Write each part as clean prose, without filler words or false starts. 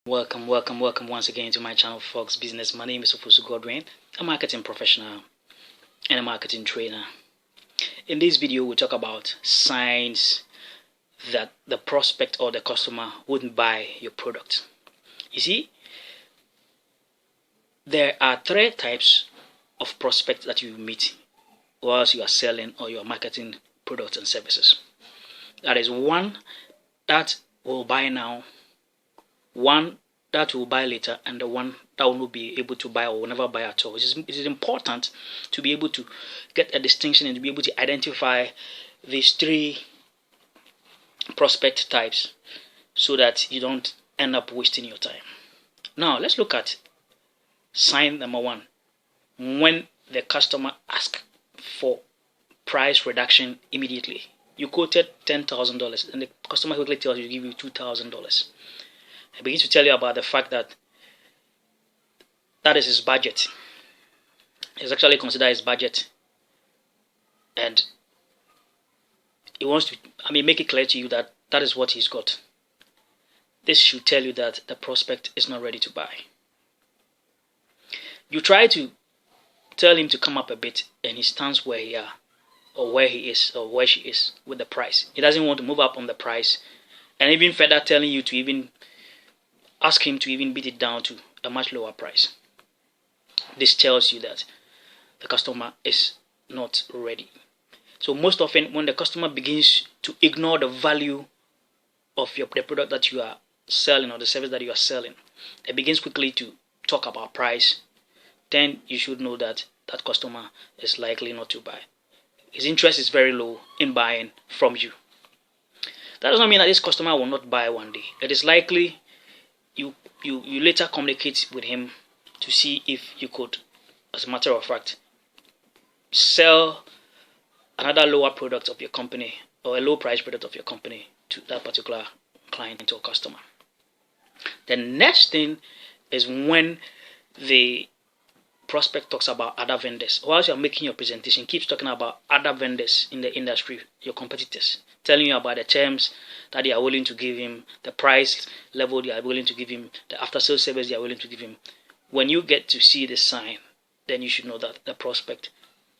Welcome once again to my channel, Fox Business. My name is Ofosu Godwin, a marketing professional and a marketing trainer. In this video, we'll talk about signs that the prospect or the customer wouldn't buy your product. You see, there are three types of prospects that you meet whilst you are selling or you are marketing products and services. That is one that will buy now, one that will buy later, and the one that will not be able to buy or will never buy at all. It is important to be able to get a distinction and to be able to identify these three prospect types so that you don't end up wasting your time. Now, let's look at sign number one. When the customer asks for price reduction immediately. You quoted $10,000 and the customer quickly tells you to give you $2,000. I begin to tell you about the fact that is his budget. It's actually considered his budget, and he wants to make it clear to you that that is what he's got. This should tell you that the prospect is not ready to buy. You try to tell him to come up a bit, and he stands where he are, or where he is, or where she is with the price. He doesn't want to move up on the price, and even further telling you to even ask him to even beat it down to a much lower price. This tells you that the customer is not ready. So most often when the customer begins to ignore the value of the product that you are selling or the service that you are selling, it begins quickly to talk about price, then you should know that that customer is likely not to buy. His interest is very low in buying from you. That does not mean that this customer will not buy one day. It is likely you later communicate with him to see if you could, as a matter of fact, sell another lower product of your company or a low price product of your company to that particular client or customer. The next thing is when the prospect talks about other vendors. Whilst you're making your presentation, keeps talking about other vendors in the industry, your competitors, telling you about the terms that they are willing to give him, the price level they are willing to give him, the after sales service they are willing to give him. When you get to see this sign, then you should know that the prospect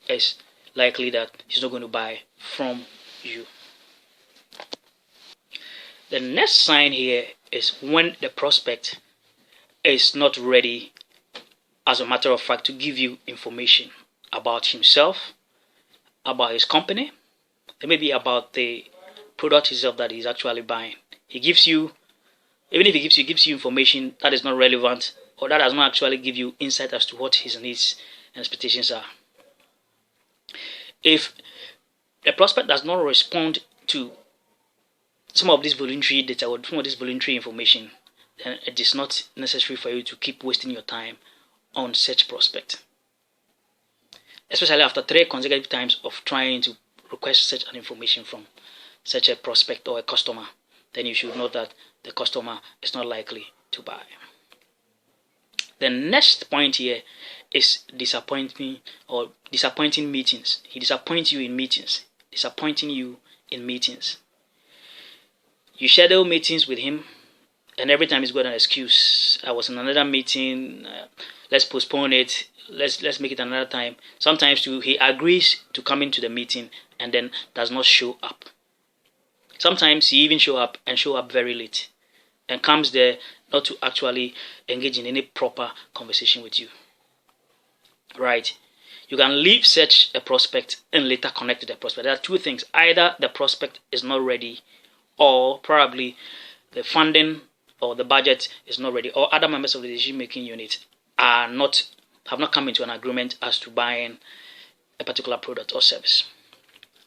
is likely that he's not going to buy from you. The next sign here is when the prospect is not ready, as a matter of fact, to give you information about himself, about his company, and maybe about the product itself that he's actually buying. He gives you, even if he gives you information that is not relevant or that does not actually give you insight as to what his needs and expectations are. If the prospect does not respond to some of this voluntary data or some of this voluntary information, then it is not necessary for you to keep wasting your time on such prospect. Especially after 3 consecutive times of trying to request such an information from such a prospect or a customer, then you should know that the customer is not likely to buy. The next point here is disappointing meetings. He disappoints you in meetings. Disappointing you in meetings. You schedule meetings with him, and every time he's got an excuse. I was in another meeting. Let's postpone it. Let's make it another time. Sometimes too, he agrees to come into the meeting and then does not show up. Sometimes he even show up very late and comes there not to actually engage in any proper conversation with you. Right? You can leave such a prospect and later connect to the prospect. There are two things. Either the prospect is not ready, or probably the funding or the budget is not ready, or other members of the decision-making unit have not come into an agreement as to buying a particular product or service.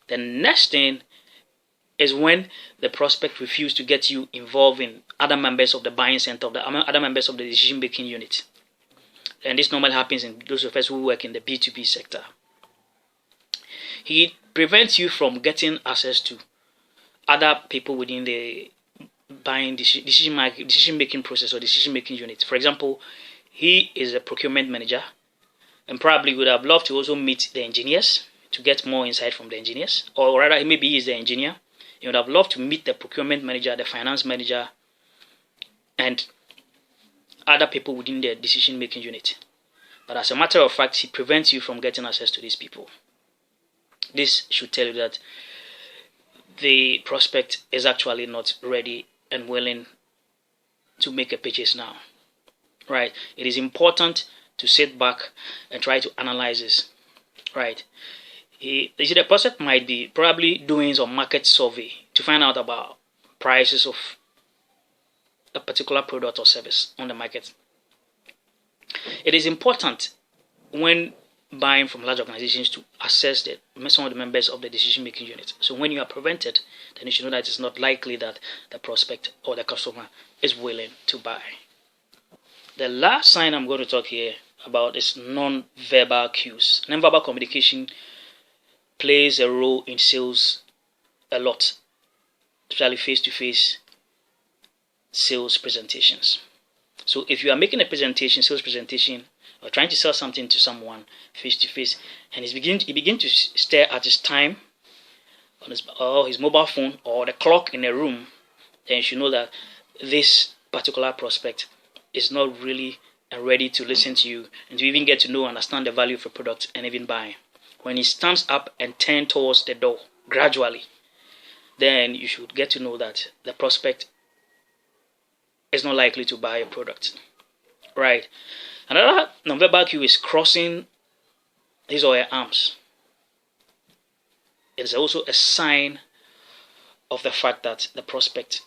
The next thing is when the prospect refuses to get you involved in other members of the buying center, other members of the decision-making unit. And this normally happens in those of us who work in the B2B sector. He prevents you from getting access to other people within the buying decision-making process or decision-making unit. For example, he is a procurement manager and probably would have loved to also meet the engineers to get more insight from the engineers, or rather maybe he is the engineer. He would have loved to meet the procurement manager, the finance manager, and other people within the decision-making unit. But as a matter of fact, he prevents you from getting access to these people. This should tell you that the prospect is actually not ready and willing to make a purchase now. Right? It is important to sit back and try to analyze this. Right? You see, the prospect might be probably doing some market survey to find out about prices of a particular product or service on the market. It is important when buying from large organizations to assess some of the members of the decision-making unit. So when you are prevented, then you should know that it's not likely that the prospect or the customer is willing to buy. The last sign I'm going to talk here about is non-verbal cues. Non-verbal communication plays a role in sales a lot, especially face-to-face sales presentations. So if you are making a presentation, sales presentation, or trying to sell something to someone face-to-face, and he begins to stare at his time on his mobile phone or the clock in the room, then you should know that this particular prospect is not really ready to listen to you and to even get to know and understand the value of a product and even buy. When he stands up and turns towards the door gradually, then you should get to know that the prospect is not likely to buy a product. Right? Another nonverbal cue is crossing his or her arms. It is also a sign of the fact that the prospect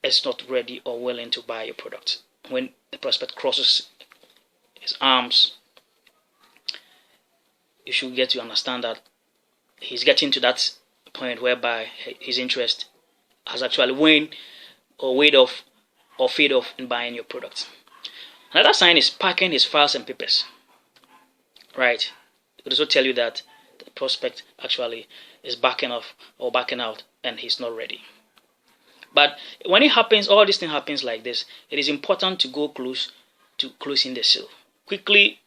is not ready or willing to buy your product. When the prospect crosses his arms, you should get to understand that he's getting to that point whereby his interest has actually waned or weighed off or fade off in buying your product. Another sign is packing his files and papers. Right? It could also tell you that the prospect actually is backing off or backing out and he's not ready. But when it happens, all this thing happens like this, it is important to go close to closing the sale. Quickly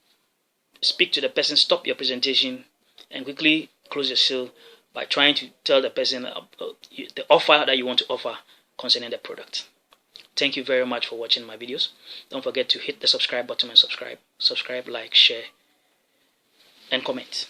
speak to the person, stop your presentation, and quickly close the sale by trying to tell the person the offer that you want to offer concerning the product. Thank you very much for watching my videos. Don't forget to hit the subscribe button and subscribe, like, share, and comment.